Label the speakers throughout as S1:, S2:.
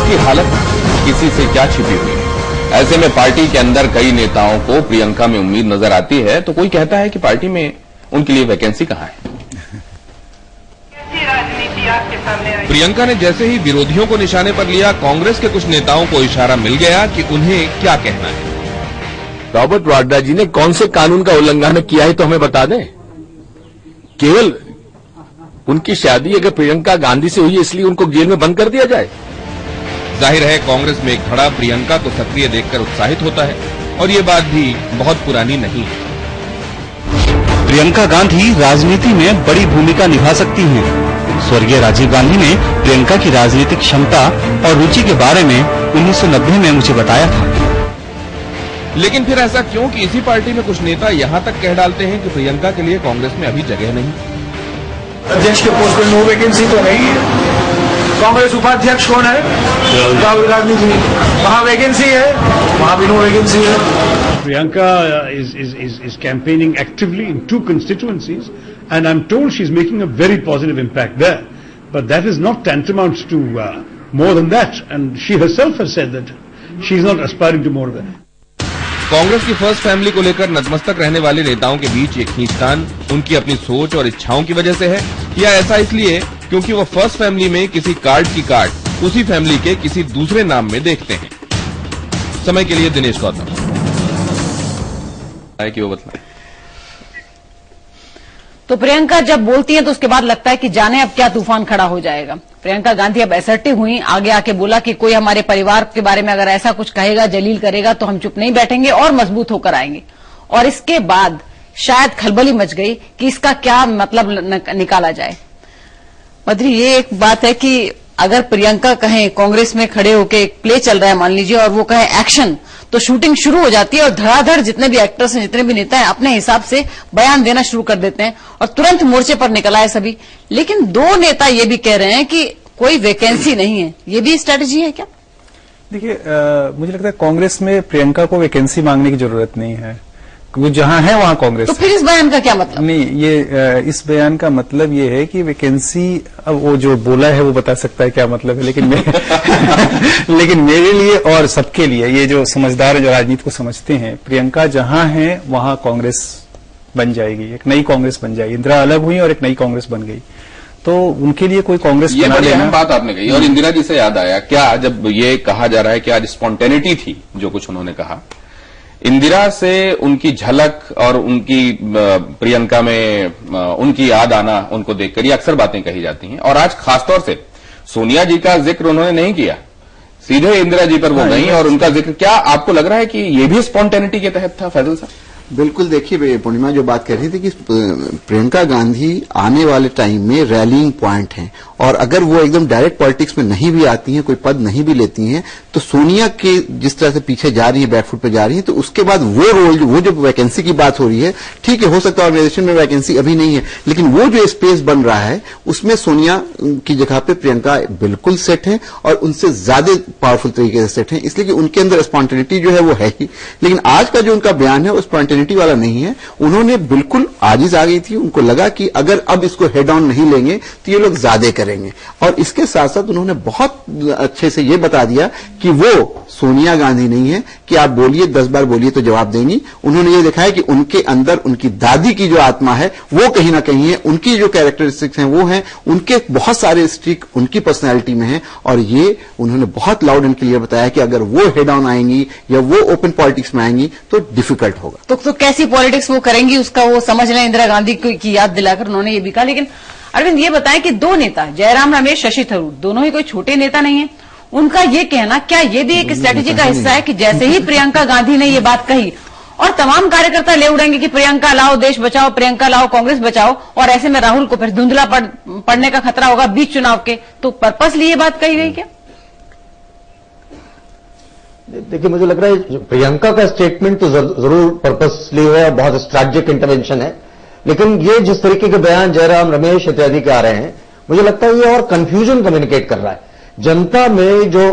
S1: की हालत किसी से क्या छिपी हुई है। ऐसे में पार्टी के अंदर कई नेताओं को प्रियंका में उम्मीद नजर आती है, तो कोई कहता है कि पार्टी में उनके लिए वैकेंसी कहां है। प्रियंका ने जैसे ही विरोधियों को निशाने पर लिया, कांग्रेस के कुछ नेताओं को इशारा मिल गया कि उन्हें क्या कहना है।
S2: रॉबर्ट वाड्रा जी ने कौन से कानून का उल्लंघन किया है तो हमें बता दें। केवल उनकी शादी अगर प्रियंका गांधी से हुई है इसलिए उनको जेल में बंद कर दिया जाए।
S1: जाहिर है कांग्रेस में एक धड़ा प्रियंका को सक्रिय देखकर उत्साहित होता है और ये बात भी बहुत पुरानी नहीं है।
S3: प्रियंका गांधी राजनीति में बड़ी भूमिका निभा सकती हैं। स्वर्गीय राजीव गांधी ने प्रियंका की राजनीतिक क्षमता और रुचि के बारे में 1990 में मुझे बताया था।
S1: लेकिन फिर ऐसा क्यों कि इसी पार्टी में कुछ नेता यहाँ तक कह डालते हैं कि प्रियंका के लिए कांग्रेस में अभी जगह नहीं।
S4: अध्यक्ष के पोस्ट पर नो वैकेंसी तो नहीं है। कांग्रेस उपाध्यक्ष कौन है? राहुल गांधी जी। वहाँ वैकेंसी है, वहाँ भी नो वैकेंसी है।
S5: Priyanka is campaigning actively in 2 constituencies, and I'm told she's making a very positive impact there. But that is not tantamount to more than that, and she herself has said that she's not aspiring to more than that.
S1: Congress की first family को लेकर नतमस्तक रहने वाले नेताओं के बीच ये खींचतान उनकी अपनी सोच और इच्छाओं की वजह से है, या ऐसा इसलिए क्योंकि वो फर्स्ट फैमिली में किसी कार्ड की कार्ड उसी फैमिली के किसी दूसरे नाम में देखते हैं। समय के लिए दिनेश गौतम कि वो बतलाए।
S6: तो प्रियंका जब बोलती है तो उसके बाद लगता है कि जाने अब क्या तूफान खड़ा हो जाएगा। प्रियंका गांधी अब असर्टिव हुई, आगे आके बोला कि कोई हमारे परिवार के बारे में अगर ऐसा कुछ कहेगा, जलील करेगा तो हम चुप नहीं बैठेंगे और मजबूत होकर आएंगे। और इसके बाद शायद खलबली मच गई कि इसका क्या मतलब निकाला जाए। बद्री, ये एक बात है कि अगर प्रियंका कहें कांग्रेस में खड़े होकर एक प्ले चल रहा है मान लीजिए, और वो कहे एक्शन, तो शूटिंग शुरू हो जाती है और धड़ाधड़ जितने भी एक्टर्स हैं, जितने भी नेता हैं, अपने हिसाब से बयान देना शुरू कर देते हैं और तुरंत मोर्चे पर निकल आए सभी। लेकिन 2 नेता ये भी कह रहे हैं कि कोई वैकेंसी नहीं है। ये भी स्ट्रेटजी है क्या?
S7: देखिए, मुझे लगता है कांग्रेस में प्रियंका को वैकेंसी मांगने की जरूरत नहीं है। वो जहां है वहां कांग्रेस।
S6: तो फिर इस बयान का क्या मतलब?
S7: नहीं, ये इस बयान का मतलब ये है कि वैकेंसी, अब वो जो बोला है वो बता सकता है क्या मतलब है, लेकिन लेकिन मेरे लिए और सबके लिए, ये जो समझदार जो राजनीति को समझते हैं, प्रियंका जहां है वहां कांग्रेस बन जाएगी, एक नई कांग्रेस बन जाएगी। इंदिरा अलग हुई और एक नई कांग्रेस बन गई, तो उनके लिए कोई कांग्रेस
S1: ये बड़ी अहम बात आपने कही। और इंदिरा जी से याद आया, क्या जब ये कहा जा रहा है कि आज स्पॉन्टेनिटी थी, जो कुछ उन्होंने कहा, इंदिरा से उनकी झलक और उनकी प्रियंका में उनकी याद आना, उनको देखकर ये अक्सर बातें कही जाती हैं। और आज खासतौर से सोनिया जी का जिक्र उन्होंने नहीं किया, सीधे इंदिरा जी पर वो गई और उनका जिक्र। क्या आपको लग रहा है कि ये भी स्पॉन्टेनिटी के तहत था, फैजल साहब?
S8: बिल्कुल। देखिए, पूर्णिमा जो बात कर रही थी कि प्रियंका गांधी आने वाले टाइम में रैलिंग पॉइंट हैं, और अगर वो एकदम डायरेक्ट पॉलिटिक्स में नहीं भी आती हैं, कोई पद नहीं भी लेती हैं, तो सोनिया के जिस तरह से पीछे जा रही है, बैकफुट पे जा रही है, तो उसके बाद वो रोल, वो जो वैकेंसी की बात हो रही है, ठीक है, हो सकता है ऑर्गेनाइजेशन में वैकेंसी अभी नहीं है, लेकिन वो जो स्पेस बन रहा है उसमें सोनिया की जगह पे प्रियंका बिल्कुल सेट है और उनसे ज्यादा पावरफुल तरीके से सेट है, इसलिए कि उनके अंदर स्पॉन्टेनिटी जो है वो है ही। लेकिन आज का जो उनका बयान है वो स्पॉन्टेनिटी वाला नहीं है। उन्होंने बिल्कुल आजिज आ गई थी, उनको लगा कि अगर अब इसको हेड ऑन नहीं लेंगे तो ये लोग ज्यादा करेंगे। और इसके साथ साथ उन्होंने बहुत अच्छे से ये बता दिया कि वो सोनिया गांधी नहीं है कि आप बोलिए 10 बार बोलिए तो जवाब देंगी। उन्होंने ये दिखाया कि उनके अंदर उनकी दादी की जो आत्मा है वो कहीं ना कहीं है, उनकी जो कैरेक्टरिस्टिक्स हैं वो हैं, उनके बहुत सारे स्ट्रिक उनकी पर्सनैलिटी में है। और ये उन्होंने बहुत लाउड एंड क्लियर बताया कि अगर वो हेड ऑन आएंगी या वो ओपन पॉलिटिक्स में आएंगी तो डिफिकल्ट होगा।
S6: तो कैसी पॉलिटिक्स वो करेंगी उसका वो समझ लें, इंदिरा गांधी की याद दिलाकर उन्होंने ये भी कहा। लेकिन अरविंद, ये बताएं कि 2 नेता, जयराम रमेश, शशि थरूर, दोनों ही कोई छोटे नेता नहीं है। उनका ये कहना, क्या ये भी एक स्ट्रेटेजी का हिस्सा है कि जैसे ही प्रियंका गांधी ने ये बात कही और तमाम कार्यकर्ता ले उड़ेंगे कि प्रियंका लाओ देश बचाओ, प्रियंका लाओ कांग्रेस बचाओ, और ऐसे में राहुल को फिर धुंधला पड़ने का खतरा होगा बीच चुनाव के, तो पर्पसली ये बात कही गई क्या?
S9: देखिए, मुझे लग रहा है प्रियंका का स्टेटमेंट तो जरूर पर्पसली है और बहुत स्ट्रैटेजिक इंटरवेंशन है, लेकिन ये जिस तरीके के बयान जयराम रमेश इत्यादि के आ रहे हैं, मुझे लगता है ये और कंफ्यूजन कम्युनिकेट कर रहा है। जनता में जो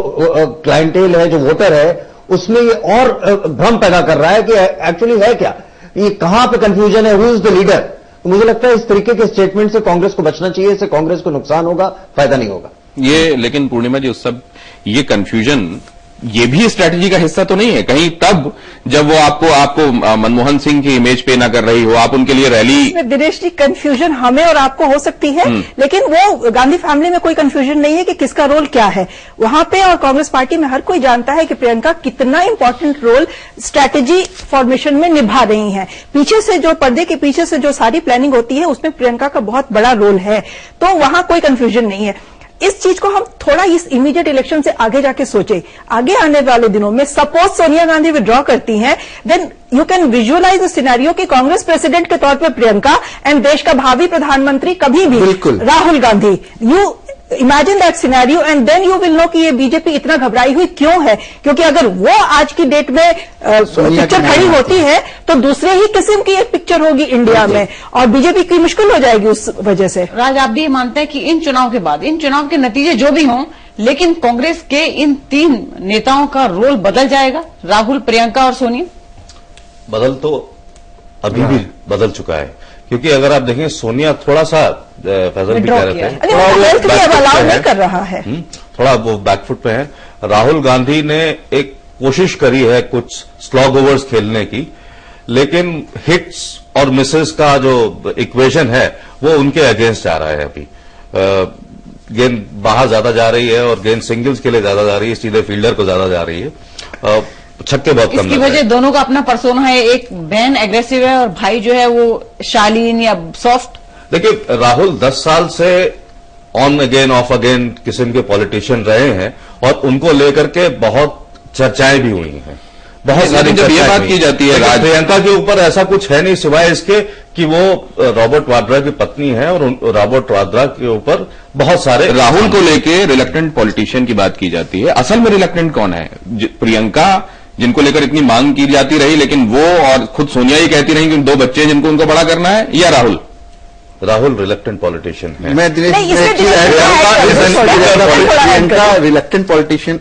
S9: क्लाइंटेल है, जो वोटर है, उसमें ये और भ्रम पैदा कर रहा है कि एक्चुअली है क्या, ये कहां पे कंफ्यूजन है, हु इज द लीडर। तो मुझे लगता है इस तरीके के स्टेटमेंट से कांग्रेस को बचना चाहिए, इससे कांग्रेस को नुकसान होगा, फायदा नहीं होगा।
S1: ये लेकिन पूर्णिमा जी उस सब ये कंफ्यूजन ये भी स्ट्रैटेजी का हिस्सा तो नहीं है कहीं, तब जब वो आपको मनमोहन सिंह की इमेज पे ना कर रही हो, आप उनके लिए रैली।
S10: दिनेश जी, कंफ्यूजन हमें और आपको हो सकती है, लेकिन वो गांधी फैमिली में कोई कंफ्यूजन नहीं है कि किसका रोल क्या है वहां पे, और कांग्रेस पार्टी में हर कोई जानता है कि प्रियंका कितना इंपॉर्टेंट रोल स्ट्रैटेजी फॉर्मेशन में निभा रही हैं। पीछे से जो पर्दे के पीछे से जो सारी प्लानिंग होती है उसमें प्रियंका का बहुत बड़ा रोल है, तो वहां कोई कंफ्यूजन नहीं है। इस चीज को हम थोड़ा इस इमीडिएट इलेक्शन से आगे जाके सोचे, आगे आने वाले दिनों में सपोज सोनिया गांधी विड्रॉ करती हैं, then you can visualise the scenario कि कांग्रेस प्रेसिडेंट के तौर पे प्रियंका एंड देश का भावी प्रधानमंत्री कभी भी Rahul Gandhi, you imagine that scenario and then you will know कि ये बीजेपी इतना घबराई हुई क्यों है, क्योंकि अगर वो आज की डेट में पिक्चर खड़ी होती है तो दूसरे ही किस्म की एक पिक्चर होगी इंडिया में, और बीजेपी की मुश्किल हो जाएगी उस वजह से।
S6: राज, आप भी मानते हैं कि इन चुनाव के बाद, इन चुनाव के नतीजे जो भी हों, लेकिन कांग्रेस के इन 3 नेताओं का रोल बदल जाएगा, राहुल, प्रियंका और सोनिया?
S11: बदल तो अभी भी बदल चुका है, क्योंकि अगर आप देखें सोनिया थोड़ा सा फैजल भी कह रहे थे
S10: कर रहा है,
S11: थोड़ा वो बैकफुट पे है। राहुल गांधी ने एक कोशिश करी है कुछ स्लॉग ओवर्स खेलने की, लेकिन हिट्स और मिसेस का जो इक्वेशन है वो उनके अगेंस्ट जा रहा है। अभी गेंद बाहर ज्यादा जा रही है और गेंद सिंगल्स के लिए ज्यादा जा रही है, सीधे फील्डर को ज्यादा जा रही है, छक्के बहुत कम।
S6: इसकी वजह दोनों का अपना पर्सोना है, एक बहन एग्रेसिव है और भाई जो है वो शालीन या सॉफ्ट।
S11: देखिए, राहुल 10 साल से ऑन अगेन ऑफ अगेन किस्म के पॉलिटिशियन रहे हैं और उनको लेकर के बहुत चर्चाएं भी हुई हैं, बहुत सारी
S1: जब ये बात की जाती है
S11: प्रियंका के ऊपर ऐसा कुछ है नहीं सिवाय इसके कि वो रॉबर्ट वाड्रा की पत्नी है, और रॉबर्ट वाड्रा के ऊपर बहुत सारे।
S1: राहुल को लेके रिलक्टेंट पॉलिटिशियन की बात की जाती है, असल में रिलक्टेंट कौन है? प्रियंका, जिनको लेकर इतनी मांग की जाती रही, लेकिन वो और खुद सोनिया ही कहती रही कि 2 बच्चे जिनको उनको बड़ा करना है, या राहुल?
S11: राहुल रिलक्टेंट पॉलिटिशियन है।
S8: मैं प्रियंका रिलक्टेंट पॉलिटिशियन,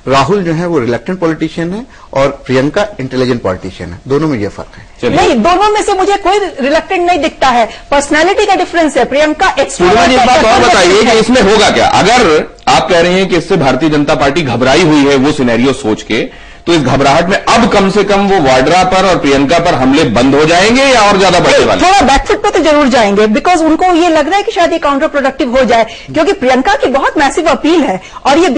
S8: राहुल जो है वो रिलक्टेंट पॉलिटिशियन है और प्रियंका इंटेलिजेंट पॉलिटिशियन है, दोनों में ये फर्क है।
S10: नहीं, दोनों में से मुझे कोई रिलक्टेंट नहीं दिखता है, पर्सनैलिटी का डिफरेंस है। प्रियंका एक्सट्रोवर्ट।
S1: एक बात और बताइए कि इसमें होगा क्या? अगर आप कह रहे हैं कि इससे भारतीय जनता पार्टी घबराई हुई है वो सिनेरियो सोच के, तो इस घबराहट में अब कम से कम वो वाड्रा पर और प्रियंका पर हमले बंद हो जाएंगे या और ज्यादा बढ़ने वाले?
S10: थोड़ा बैकफुट पे तो जरूर जाएंगे, बिकॉज उनको ये लग रहा है कि शायद ये काउंटर प्रोडक्टिव हो जाए, क्योंकि प्रियंका की बहुत मैसिव अपील है और ये